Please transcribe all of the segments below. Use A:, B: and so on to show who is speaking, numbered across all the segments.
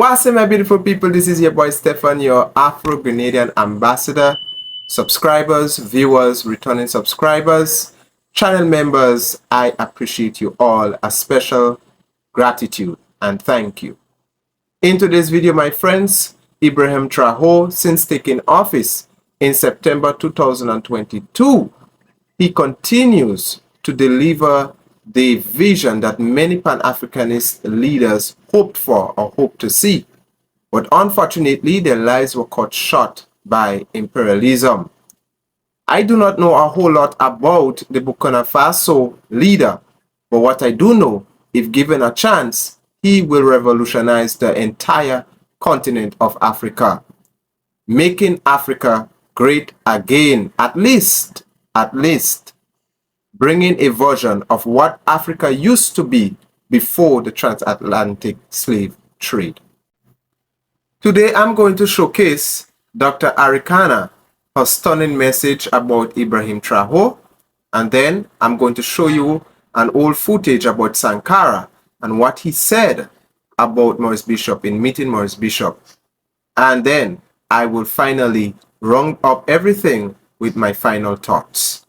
A: What's up, my beautiful people? This is your boy Stefan, your Afro-Grenadian ambassador. Subscribers, viewers, returning subscribers, channel members, I appreciate you all. A special gratitude and thank you. In today's video, my friends, Ibrahim Traore, since taking office in September 2022, he continues to deliver the vision that many Pan-Africanist leaders hoped for or hoped to see. But unfortunately, their lives were cut short by imperialism. I do not know a whole lot about the Burkina Faso leader, but what I do know, if given a chance, he will revolutionize the entire continent of Africa, making Africa great again, at least bringing a version of what Africa used to be before the transatlantic slave trade. Today, I'm going to showcase Dr. Arikana, her stunning message about Ibrahim Traore, and then I'm going to show you an old footage about Sankara and what he said about Maurice Bishop in meeting Maurice Bishop. And then I will finally round up everything with my final thoughts.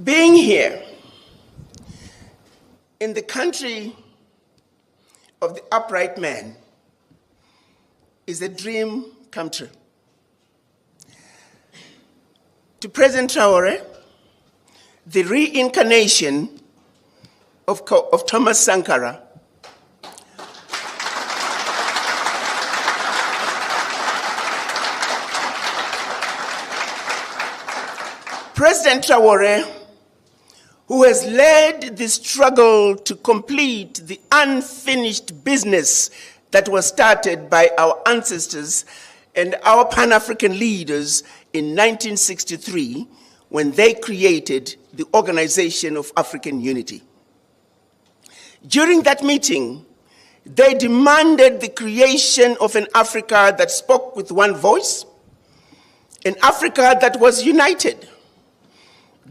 B: Being here in the country of the upright man is a dream come true. To President Traore, the reincarnation of Thomas Sankara President Traore, who has led the struggle to complete the unfinished business that was started by our ancestors and our Pan-African leaders in 1963 when they created the Organization of African Unity. During that meeting, they demanded the creation of an Africa that spoke with one voice, an Africa that was united.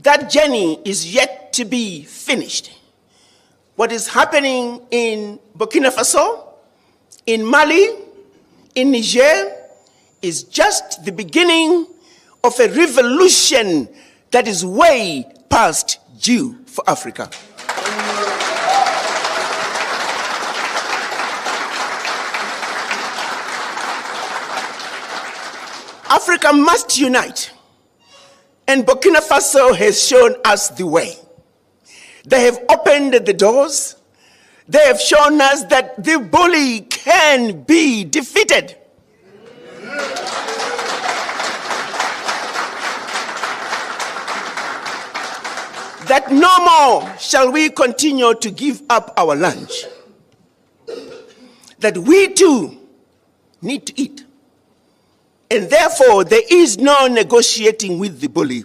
B: That journey is yet to be finished. What is happening in Burkina Faso, in Mali, in Niger, is just the beginning of a revolution that is way past due for Africa. Africa must unite. And Burkina Faso has shown us the way. They have opened the doors. They have shown us that the bully can be defeated. That no more shall we continue to give up our lunch. That we too need to eat. And therefore, there is no negotiating with the bully.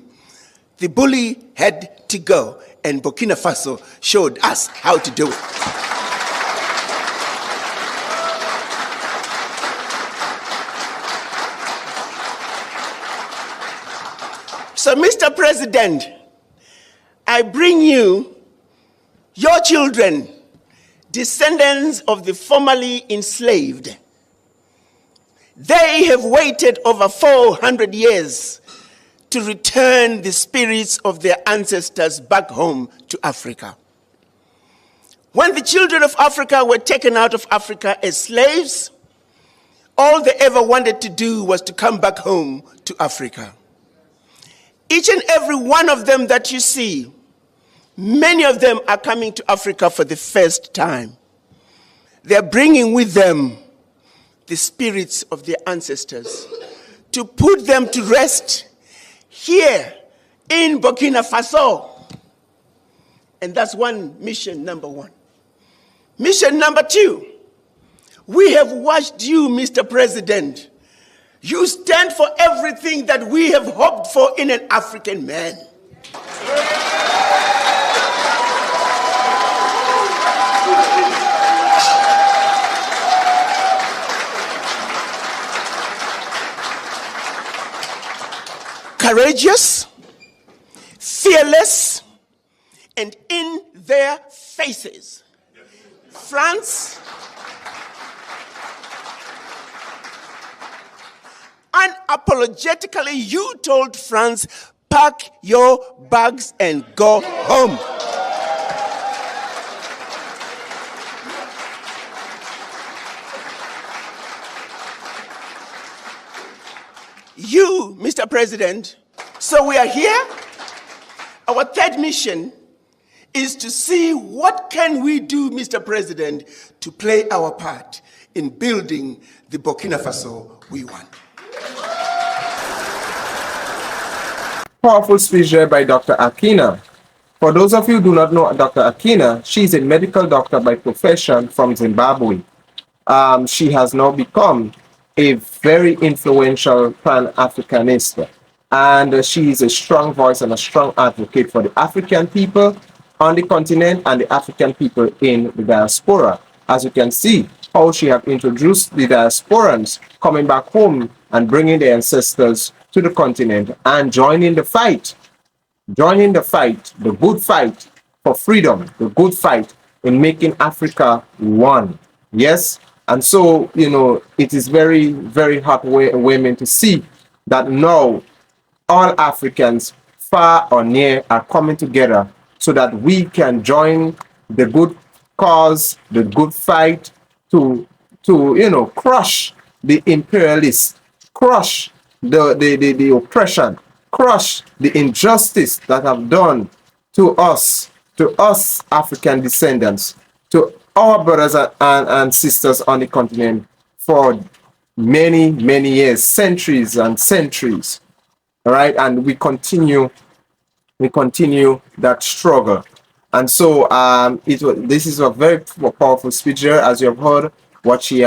B: The bully had to go, and Burkina Faso showed us how to do it. So, Mr. President, I bring you your children, descendants of the formerly enslaved. They have waited over 400 years to return the spirits of their ancestors back home to Africa. When the children of Africa were taken out of Africa as slaves, all they ever wanted to do was to come back home to Africa. Each and every one of them that you see, many of them are coming to Africa for the first time. They're bringing with them the spirits of their ancestors, to put them to rest here in Burkina Faso. And that's mission number one. Mission number two, we have watched you, Mr. President. You stand for everything that we have hoped for in an African man. courageous, fearless, and in their faces. France, unapologetically, you told France, pack your bags and go home. You, Mr. President, so we are here. Our third mission is to see what can we do, Mr. President, to play our part in building the Burkina Faso we want.
A: Powerful speech there by Dr. Arikana. For those of you who do not know Dr. Arikana, she's a medical doctor by profession from Zimbabwe. She has now become a very influential Pan-Africanist, and she is a strong voice and a strong advocate for the African people on the continent and the African people in the diaspora. As you can see, how she have introduced the diasporans coming back home and bringing their ancestors to the continent and joining the fight, the good fight for freedom, the good fight in making Africa one. Yes. And so, you know, it is very, very heartwarming to see that now all Africans, far or near, are coming together so that we can join the good cause, the good fight to crush the imperialists, crush the oppression, crush the injustice that have done to us African descendants, to our brothers and sisters on the continent for many, many years, centuries and centuries. All right, and we continue that struggle. And so this is a very powerful speech there, as you have heard how she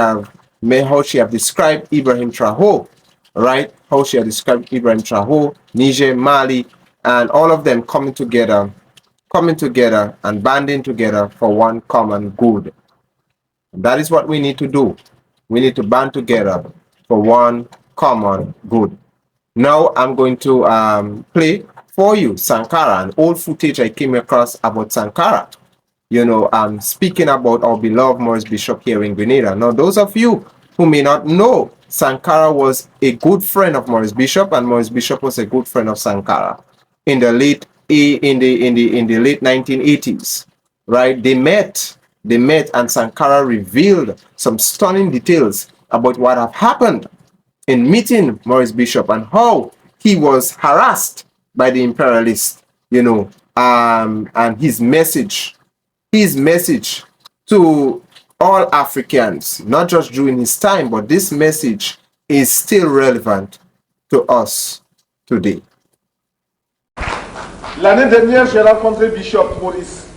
A: have described Ibrahim Traore, right? How she have described Ibrahim Traore, Niger, Mali, and all of them coming together and banding together for one common good. That is what we need to do. We need to band together for one common good. Now I'm going to play for you Sankara, an old footage I came across about Sankara. You know, I'm speaking about our beloved Maurice Bishop here in Grenada. Now, those of you who may not know, Sankara was a good friend of Maurice Bishop, and Maurice Bishop was a good friend of Sankara in the late 1980s. Right? They met, and Sankara revealed some stunning details about what have happened in meeting Maurice Bishop and how he was harassed by the imperialists, you know, and his message to all Africans, not just during his time, but this message is still relevant to us today.
C: L'année dernière, j'ai rencontré Bishop Maurice.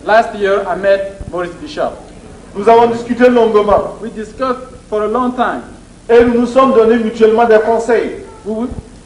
D: Last year, I met Maurice Bishop.
C: Nous avons discuté longuement.
D: We discussed for a long time.
C: Et nous nous sommes donné mutuellement des conseils.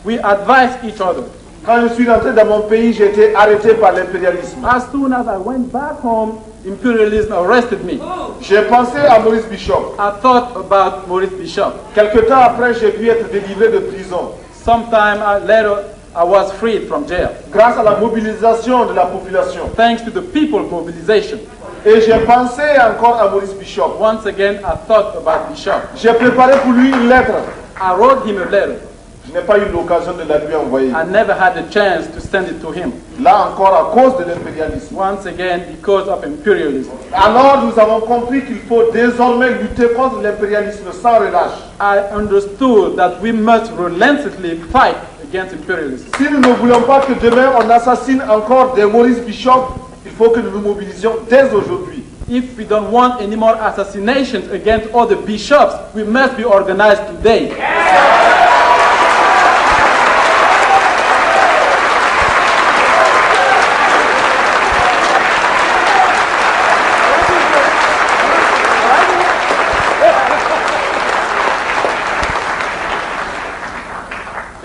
D: We advised each other.
C: Quand je suis rentré dans mon pays, j'ai été arrêté par l'impérialisme.
D: As soon as I went back home, imperialism arrested me.
C: J'ai pensé à Maurice Bishop.
D: I thought about Maurice Bishop.
C: Quelque temps après, j'ai pu être délivré de prison.
D: Sometime later, I was freed from jail.
C: Grâce à la mobilisation de la population.
D: Thanks to the people mobilization.
C: Et j'ai pensé encore à Maurice Bishop.
D: Once again, I thought about Bishop.
C: J'ai préparé pour lui une lettre.
D: I wrote him a letter.
C: Je n'ai pas eu l'occasion de la lui envoyer.
D: I never had the chance to send it to him.
C: Là encore à cause de l'impérialisme.
D: Once again, because of imperialism.
C: Alors nous avons compris qu'il faut désormais lutter contre l'impérialisme sans relâche.
D: I understood that we must relentlessly fight against imperialism.
C: Si nous ne voulons pas que demain on assassine encore des Maurice Bishop, il faut que nous nous mobilisions dès aujourd'hui.
D: If we don't want any more assassinations against all the bishops, we must be organized today.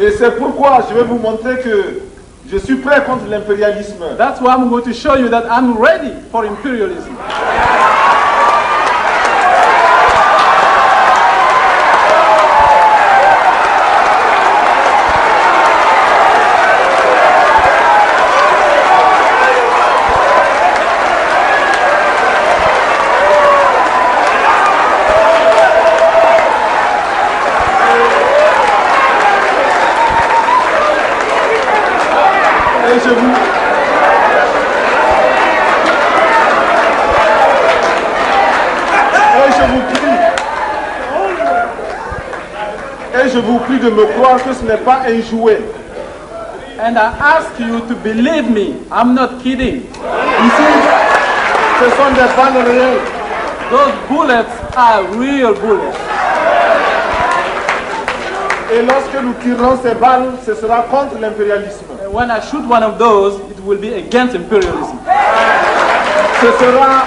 C: Et c'est pourquoi je vais vous montrer que je suis prêt contre l'impérialisme.
D: That's why I'm going to show you that I'm ready for imperialism.
C: Et je vous... Et je vous prie de me croire que ce n'est pas un jouet.
D: And I ask you to believe me. I'm not kidding.
C: Ici, ce sont des balles réelles.
D: Those bullets are real bullets.
C: Et lorsque nous tirerons ces balles, ce sera contre l'impérialisme.
D: And when I shoot one of those, it will be against imperialism.
C: Ce sera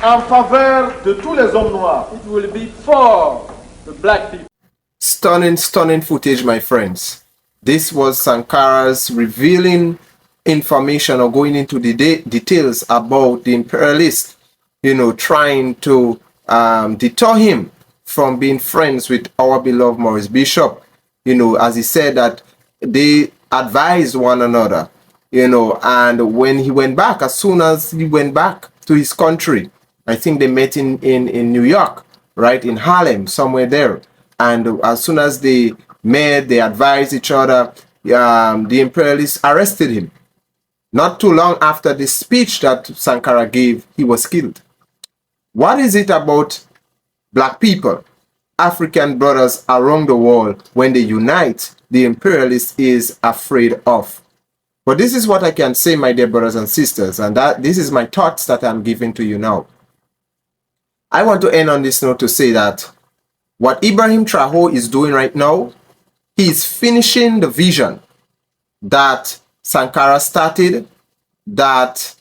C: en faveur de tous les hommes noirs.
D: It will be for the black people.
A: Stunning, stunning footage, my friends. This was Sankara's revealing information or going into the details about the imperialists, trying to deter him from being friends with our beloved Maurice Bishop. As he said that they advised one another, and when he went back, as soon as he went back to his country, I think they met in New York, right, in Harlem, somewhere there. And as soon as they met, they advised each other, the imperialists arrested him. Not too long after the speech that Sankara gave, he was killed. What is it about black people, African brothers around the world, when they unite, the imperialist is afraid of? But this is what I can say, my dear brothers and sisters, and this is my thoughts that I'm giving to you now. I want to end on this note to say that what Ibrahim Traore is doing right now, he is finishing the vision that Sankara started, that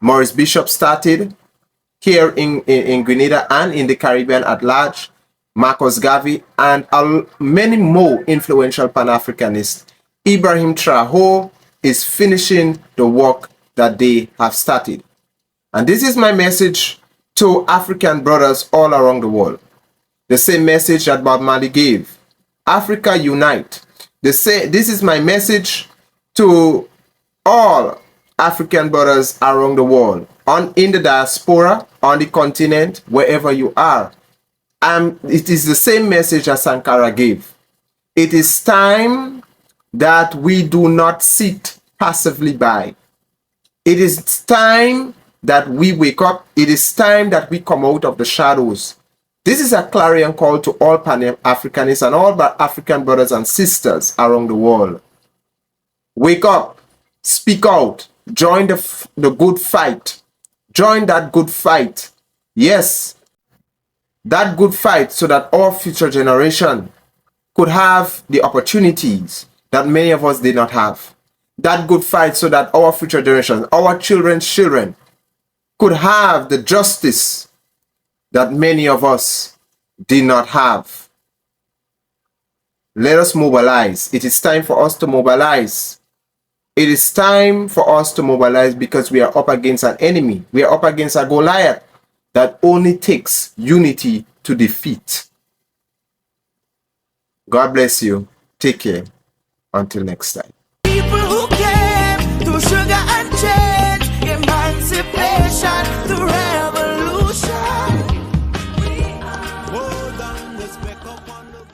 A: Maurice Bishop started here in Grenada and in the Caribbean at large, Marcus Garvey, and many more influential Pan-Africanists. Ibrahim Traore is finishing the work that they have started. And this is my message to African brothers all around the world. The same message that Bob Marley gave. Africa unite. This is my message to all African brothers around the world, in the diaspora, on the continent, wherever you are. It is the same message that Sankara gave. It is time that we do not sit passively by. It is time that we wake up. It is time that we come out of the shadows. This is a clarion call to all Pan-Africanists and all African brothers and sisters around the world. Wake up, speak out, join the good fight. Join that good fight. Yes, that good fight, so that our future generation could have the opportunities that many of us did not have. That good fight so that our future generation, our children's children, could have the justice that many of us did not have. Let us mobilize. It is time for us to mobilize. It is time for us to mobilize because we are up against an enemy. We are up against a Goliath that only takes unity to defeat. God bless you. Take care. Until next time.
E: People who came through sugar and change, emancipation, the revolution. We are more than the speck upon the